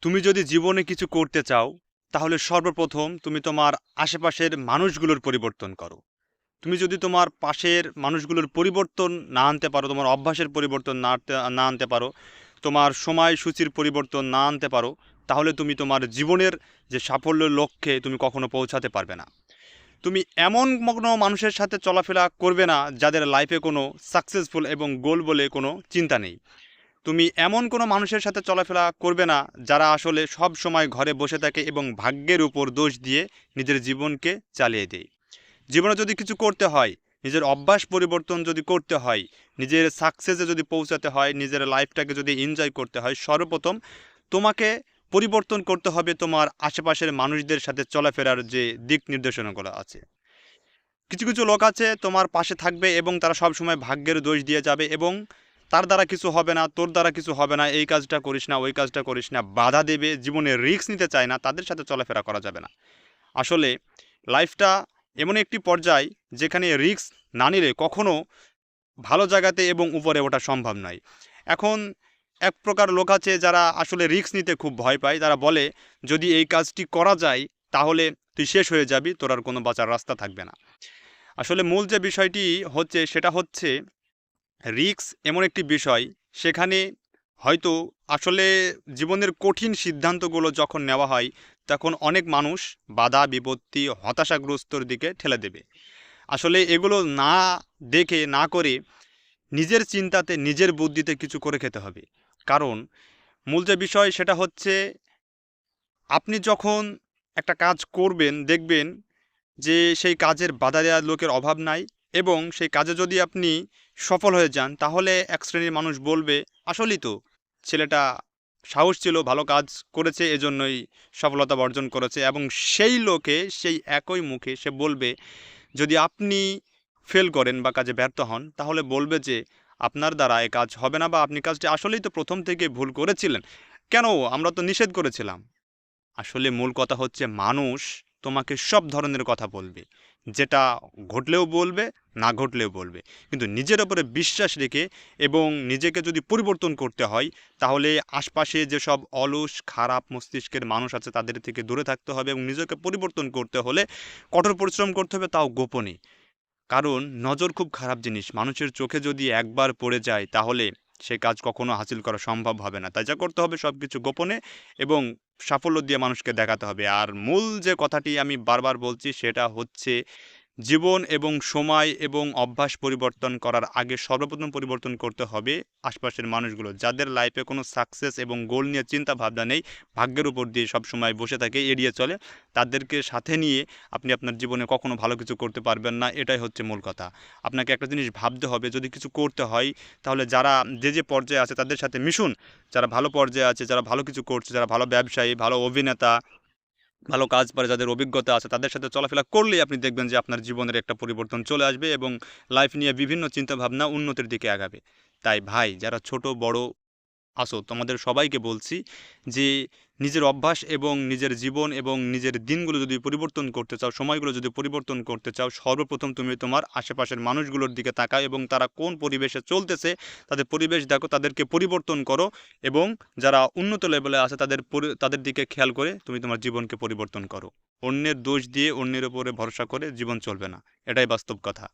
তুমি যদি জীবনে কিছু করতে চাও, তাহলে সর্বপ্রথম তুমি তোমার আশেপাশের মানুষগুলোর পরিবর্তন করো। তুমি যদি তোমার পাশের মানুষগুলোর পরিবর্তন না আনতে পারো, তোমার অভ্যাসের পরিবর্তন না আনতে পারো, তোমার সময়সূচির পরিবর্তন না আনতে পারো, তাহলে তুমি তোমার জীবনের যে সাফল্যের লক্ষ্যে তুমি কখনো পৌঁছাতে পারবে না। তুমি এমন কোনো মানুষের সাথে চলাফেরা করবে না যাদের লাইফে কোনো সাকসেসফুল এবং গোল বলে কোনো চিন্তা নেই। তুমি এমন কোনো মানুষের সাথে চলাফেরা করবে না যারা আসলে সব সময় ঘরে বসে থাকে এবং ভাগ্যের উপর দোষ দিয়ে নিজের জীবনকে চালিয়ে দেয়। জীবনে যদি কিছু করতে হয়, নিজের অভ্যাস পরিবর্তন যদি করতে হয়, নিজের সাকসেসে যদি পৌঁছাতে হয়, নিজের লাইফটাকে যদি এনজয় করতে হয়, সর্বপ্রথম তোমাকে পরিবর্তন করতে হবে তোমার আশেপাশের মানুষদের সাথে চলাফেরার যে দিক নির্দেশনাগুলো আছে। কিছু কিছু লোক আছে তোমার পাশে থাকবে এবং তারা সব সময় ভাগ্যের দোষ দিয়ে যাবে এবং তার দ্বারা কিছু হবে না, তোর দ্বারা কিছু হবে না, এই কাজটা করিস না, ওই কাজটা করিস না, বাধা দেবে, জীবনে রিস্ক নিতে চায় না, তাদের সাথে চলাফেরা করা যাবে না। আসলে লাইফটা এমন একটি পর্যায় যেখানে রিস্ক না নিলে কখনো ভালো জায়গাতে এবং উপরে ওঠা সম্ভব নয়। এখন এক প্রকার লোক আছে যারা আসলে রিস্ক নিতে খুব ভয় পায়। তারা বলে যদি এই কাজটি করা যায় তাহলে তুই শেষ হয়ে যাবি, তোর আর কোনো বাঁচার রাস্তা থাকবে না। আসলে মূল যে বিষয়টি হচ্ছে সেটা হচ্ছে রিস্ক এমন একটি বিষয়, সেখানে হয়তো আসলে জীবনের কঠিন সিদ্ধান্তগুলো যখন নেওয়া হয় তখন অনেক মানুষ বাধা বিপত্তি হতাশাগ্রস্তর দিকে ঠেলে দেবে। আসলে এগুলো না দেখে না করে নিজের চিন্তাতে নিজের বুদ্ধিতে কিছু করে খেতে হবে। কারণ মূল যে বিষয় সেটা হচ্ছে আপনি যখন একটা কাজ করবেন দেখবেন যে সেই কাজের বাধা দেওয়ার লোকের অভাব নাই এবং সেই কাজে যদি আপনি সফল হয়ে যান তাহলে এক শ্রেণীর মানুষ বলবে আসলেই তো ছেলেটা সাহস ছিল, ভালো কাজ করেছে, এজন্যই সফলতা অর্জন করেছে। এবং সেই লোকে সেই একই মুখে সে বলবে যদি আপনি ফেল করেন বা কাজে ব্যর্থ হন তাহলে বলবে যে আপনার দ্বারা এ কাজ হবে না বা আপনি কাজটি আসলেই তো প্রথম থেকে ভুল করেছিলেন, কেন আমরা তো নিষেধ করেছিলাম। আসলে মূল কথা হচ্ছে মানুষ তোমাকে সব ধরনের কথা বলবে, যেটা ঘটলেও বলবে, না ঘটলেও বলবে, কিন্তু নিজের ওপরে বিশ্বাস রেখে এবং নিজেকে যদি পরিবর্তন করতে হয় তাহলে আশপাশে যেসব অলস খারাপ মস্তিষ্কের মানুষ আছে তাদের থেকে দূরে থাকতে হবে এবং নিজেকে পরিবর্তন করতে হলে কঠোর পরিশ্রম করতে হবে, তাও গোপনে। কারণ নজর খুব খারাপ জিনিস, মানুষের চোখে যদি একবার পড়ে যায় তাহলে সে কাজ কখনো হাসিল করা সম্ভব হবে না। তাই যা করতে হবে সব কিছু গোপনে এবং সাফল্য দিয়ে মানুষকে দেখাতে হবে। আর মূল যে কথাটি আমি বারবার বলছি সেটা হচ্ছে জীবন এবং সময় এবং অভ্যাস পরিবর্তন করার আগে সর্বপ্রথম পরিবর্তন করতে হবে আশপাশের মানুষগুলো, যাদের লাইফে কোনো সাকসেস এবং গোল নিয়ে চিন্তা ভাবনা নেই, ভাগ্যের উপর দিয়ে সব সময় বসে থাকে, এড়িয়ে চলে। তাদেরকে সাথে নিয়ে আপনি আপনার জীবনে কখনো ভালো কিছু করতে পারবেন না, এটাই হচ্ছে মূল কথা। আপনাকে একটা জিনিস ভাবতে হবে, যদি কিছু করতে হয় তাহলে যারা যে পর্যায়ে আছে তাদের সাথে মিশুন। যারা ভালো পর্যায়ে আছে, যারা ভালো কিছু করছে, যারা ভালো ব্যবসায়ী, ভালো অভিনেতা, ভালো কাজ পারে, যাদের অভিজ্ঞতা আছে তাদের সাথে চলাফেরা করলেই আপনি দেখবেন যে আপনার জীবনের একটা পরিবর্তন চলে আসবে এবং লাইফ নিয়ে বিভিন্ন চিন্তাভাবনা উন্নতির দিকে আগাবে। তাই ভাই, যারা ছোট বড় আসো, তোমাদের সবাইকে বলছি যে নিজের অভ্যাস এবং নিজের জীবন এবং নিজের দিনগুলো যদি পরিবর্তন করতে চাও, সময়গুলো যদি পরিবর্তন করতে চাও, সর্বপ্রথম তুমি তোমার আশেপাশের মানুষগুলোর দিকে তাকাও এবং তারা কোন পরিবেশে চলতেছে তাদের পরিবেশ দেখো, তাদেরকে পরিবর্তন করো এবং যারা উন্নত লেভেলে আছে তাদের দিকে খেয়াল করে তুমি তোমার জীবনকে পরিবর্তন করো। অন্যের দোষ দিয়ে অন্যের উপরে ভরসা করে জীবন চলবে না, এটাই বাস্তব কথা।